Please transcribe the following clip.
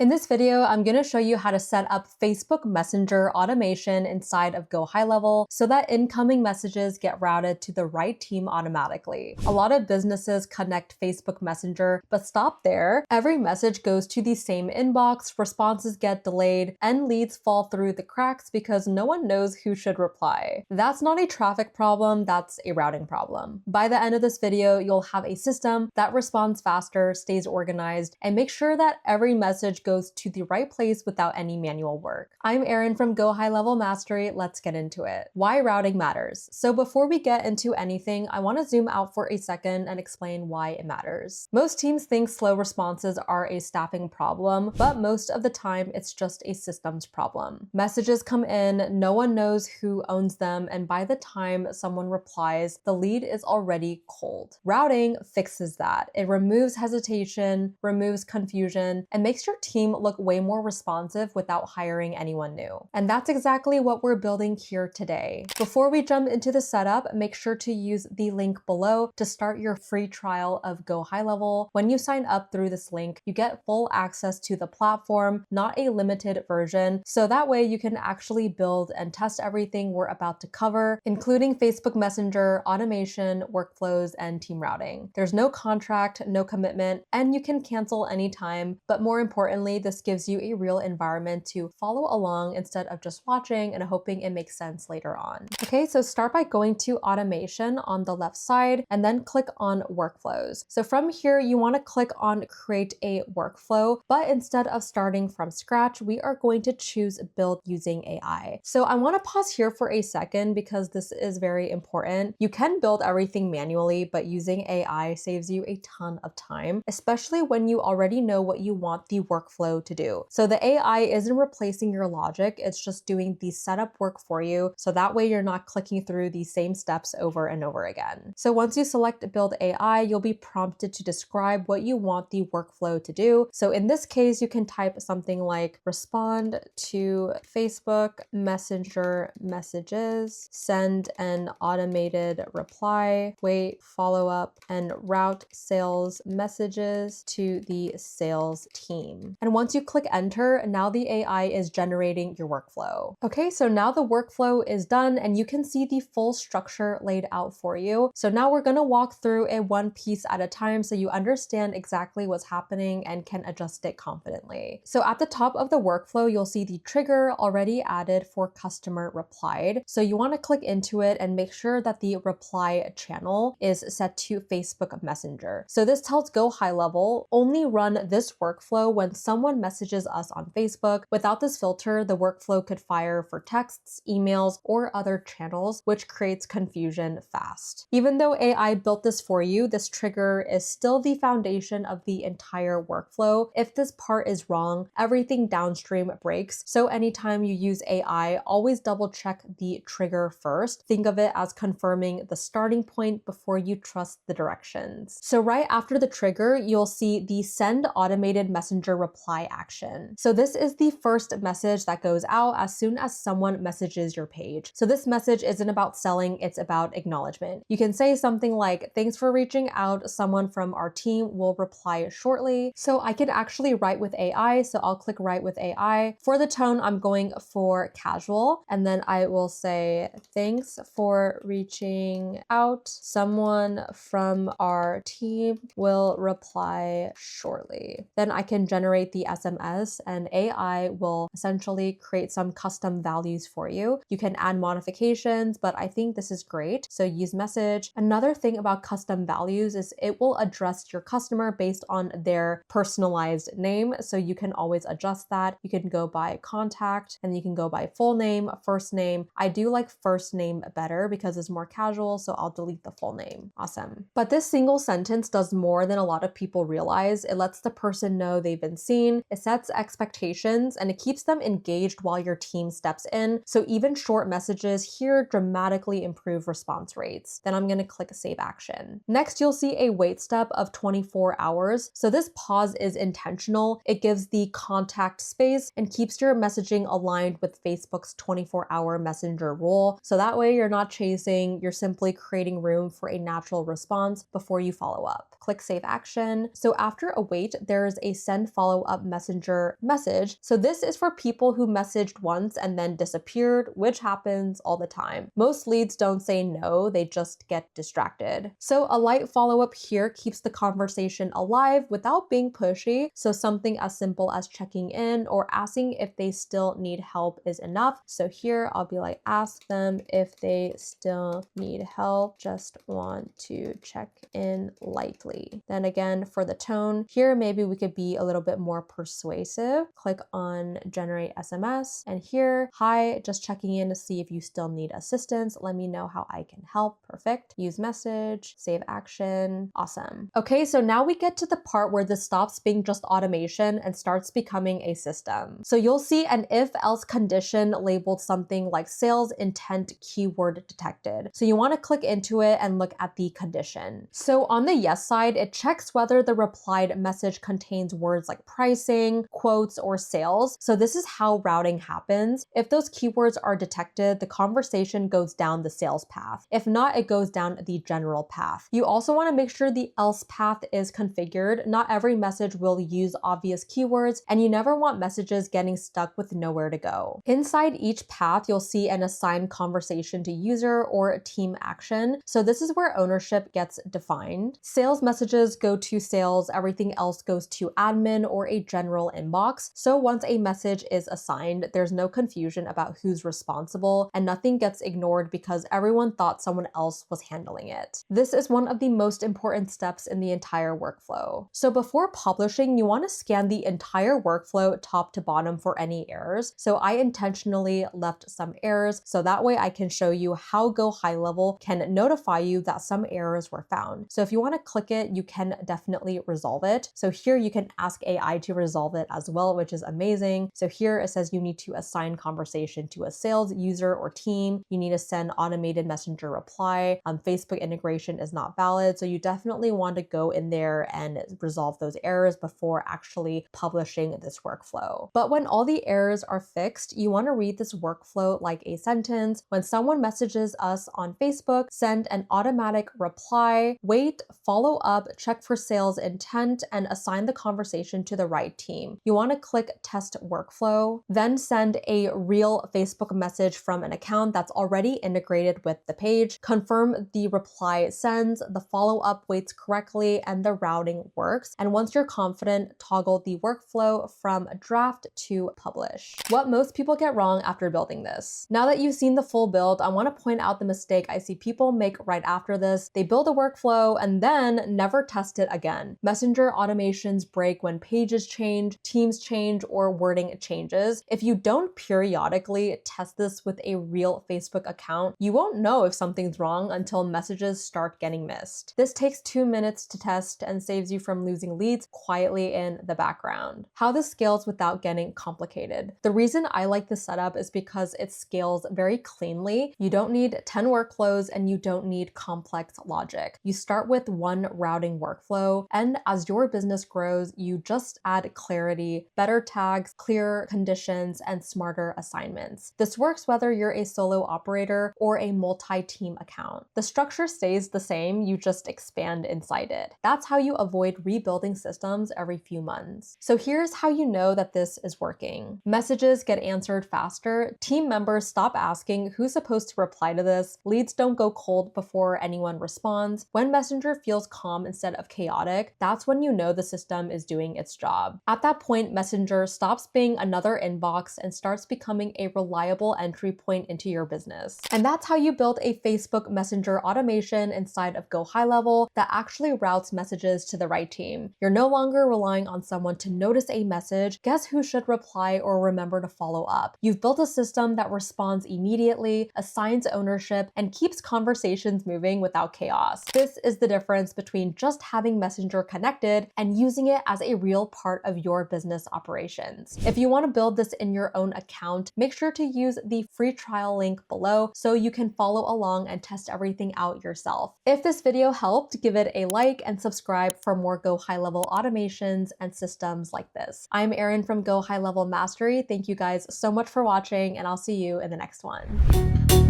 In this video, I'm going to show you how to set up Facebook Messenger automation inside of GoHighLevel so that incoming messages get routed to the right team automatically. A lot of businesses connect Facebook Messenger, but stop there. Every message goes to the same inbox, responses get delayed, and leads fall through the cracks because no one knows who should reply. That's not a traffic problem, that's a routing problem. By the end of this video, you'll have a system that responds faster, stays organized, and makes sure that every message goes to the right place without any manual work. I'm Erin from GoHighLevel Mastery. Let's get into it. Why routing matters. So before we get into anything, I want to zoom out for a second and explain why it matters. Most teams think slow responses are a staffing problem, but most of the time it's just a systems problem. Messages come in, no one knows who owns them, and by the time someone replies, the lead is already cold. Routing fixes that. It removes hesitation, removes confusion, and makes your team look way more responsive without hiring anyone new. And that's exactly what we're building here today. Before we jump into the setup, make sure to use the link below to start your free trial of GoHighLevel. When you sign up through this link, you get full access to the platform, not a limited version, so that way you can actually build and test everything we're about to cover, including Facebook Messenger, automation, workflows, and team routing. There's no contract, no commitment, and you can cancel anytime, but more importantly, this gives you a real environment to follow along instead of just watching and hoping it makes sense later on. Okay, so start by going to automation on the left side and then click on workflows. So from here, you want to click on create a workflow, but instead of starting from scratch, we are going to choose build using AI. So I want to pause here for a second because this is very important. You can build everything manually, but using AI saves you a ton of time, especially when you already know what you want the workflow to do. So the AI isn't replacing your logic, it's just doing the setup work for you. So that way you're not clicking through the same steps over and over again. So once you select build AI, you'll be prompted to describe what you want the workflow to do. So in this case, you can type something like respond to Facebook Messenger messages, send an automated reply, wait, follow up, and route sales messages to the sales team. And once you click enter, now the AI is generating your workflow. Okay, so now the workflow is done and you can see the full structure laid out for you. So now we're gonna walk through it one piece at a time so you understand exactly what's happening and can adjust it confidently. So at the top of the workflow, you'll see the trigger already added for customer replied. So you wanna click into it and make sure that the reply channel is set to Facebook Messenger. So this tells GoHighLevel only run this workflow when someone messages us on Facebook. Without this filter, the workflow could fire for texts, emails, or other channels, which creates confusion fast. Even though AI built this for you, this trigger is still the foundation of the entire workflow. If this part is wrong, everything downstream breaks. So anytime you use AI, always double check the trigger first. Think of it as confirming the starting point before you trust the directions. So right after the trigger, you'll see the send automated messenger reply action. So this is the first message that goes out as soon as someone messages your page. So this message isn't about selling, it's about acknowledgement. You can say something like, thanks for reaching out, someone from our team will reply shortly. So I can actually write with AI, so I'll click write with AI. For the tone, I'm going for casual, and then I will say, thanks for reaching out, someone from our team will reply shortly. Then I can generate the SMS and AI will essentially create some custom values for you. You can add modifications, but I think this is great. So use message. Another thing about custom values is it will address your customer based on their personalized name. So you can always adjust that. You can go by contact and you can go by full name, first name. I do like first name better because it's more casual, so I'll delete the full name. Awesome. But this single sentence does more than a lot of people realize. It lets the person know they've been seen, it sets expectations, and it keeps them engaged while your team steps in. So even short messages here dramatically improve response rates. Then I'm going to click save action. Next, you'll see a wait step of 24 hours. So this pause is intentional. It gives the contact space and keeps your messaging aligned with Facebook's 24-hour messenger rule. So that way you're not chasing, you're simply creating room for a natural response before you follow up. click save action. So after await, there's a send follow-up messenger message. So this is for people who messaged once and then disappeared, which happens all the time. Most leads don't say no, they just get distracted. So a light follow-up here keeps the conversation alive without being pushy. So something as simple as checking in or asking if they still need help is enough. So here I'll be like, ask them if they still need help, just want to check in lightly. Then again, for the tone, here maybe we could be a little bit more persuasive. Click on generate SMS, and here, hi, just checking in to see if you still need assistance. Let me know how I can help. Perfect. Use message, save action. Awesome. Okay, so now we get to the part where this stops being just automation and starts becoming a system. So you'll see an if-else condition labeled something like sales intent keyword detected. So you want to click into it and look at the condition. So on the yes side, it checks whether the replied message contains words like pricing, quotes, or sales. So this is how routing happens. If those keywords are detected, the conversation goes down the sales path. If not, it goes down the general path. You also want to make sure the else path is configured. Not every message will use obvious keywords, and you never want messages getting stuck with nowhere to go. Inside each path, you'll see an assigned conversation to user or team action. So this is where ownership gets defined. Sales messages go to sales, everything else goes to admin or a general inbox. So once a message is assigned, there's no confusion about who's responsible, and nothing gets ignored because everyone thought someone else was handling it. This is one of the most important steps in the entire workflow. So before publishing, you want to scan the entire workflow top to bottom for any errors. So I intentionally left some errors so that way I can show you how GoHighLevel can notify you that some errors were found. So if you want to click it, you can definitely resolve it. So here you can ask AI to resolve it as well, which is amazing. So here it says you need to assign conversation to a sales user or team. You need to send automated messenger reply. Facebook integration is not valid. So you definitely want to go in there and resolve those errors before actually publishing this workflow. But when all the errors are fixed, you want to read this workflow like a sentence. When someone messages us on Facebook, send an automatic reply, wait, follow up, check for sales intent, and assign the conversation to the right team. You want to click test workflow, then send a real Facebook message from an account that's already integrated with the page, confirm the reply sends, the follow-up waits correctly, and the routing works. And once you're confident, toggle the workflow from draft to publish. What most people get wrong after building this. Now that you've seen the full build, I want to point out the mistake I see people make right after this. They build a workflow and then never test it again. Messenger automations break when pages change, teams change, or wording changes. If you don't periodically test this with a real Facebook account, you won't know if something's wrong until messages start getting missed. This takes 2 minutes to test and saves you from losing leads quietly in the background. How this scales without getting complicated. The reason I like this setup is because it scales very cleanly. You don't need 10 workflows and you don't need complex logic. You start with one routing workflow, and as your business grows, you just add clarity, better tags, clear conditions, and smarter assignments. This works whether you're a solo operator or a multi-team account. The structure stays the same, you just expand inside it. That's how you avoid rebuilding systems every few months. So here's how you know that this is working. Messages get answered faster, team members stop asking who's supposed to reply to this, leads don't go cold before anyone responds. When Messenger feels calm instead of chaotic, that's when you know the system is doing its job. At that point, Messenger stops being another inbox and starts becoming a reliable entry point into your business. And that's how you build a Facebook Messenger automation inside of GoHighLevel that actually routes messages to the right team. You're no longer relying on someone to notice a message, guess who should reply, or remember to follow up. You've built a system that responds immediately, assigns ownership, and keeps conversations moving without chaos. This is the difference between just having Messenger connected and using it as a real part of your business operations. If you want to build this in your own account, make sure to use the free trial link below so you can follow along and test everything out yourself. If this video helped, give it a like and subscribe for more GoHighLevel automations and systems like this. I'm Erin from GoHighLevel Mastery. Thank you guys so much for watching, and I'll see you in the next one.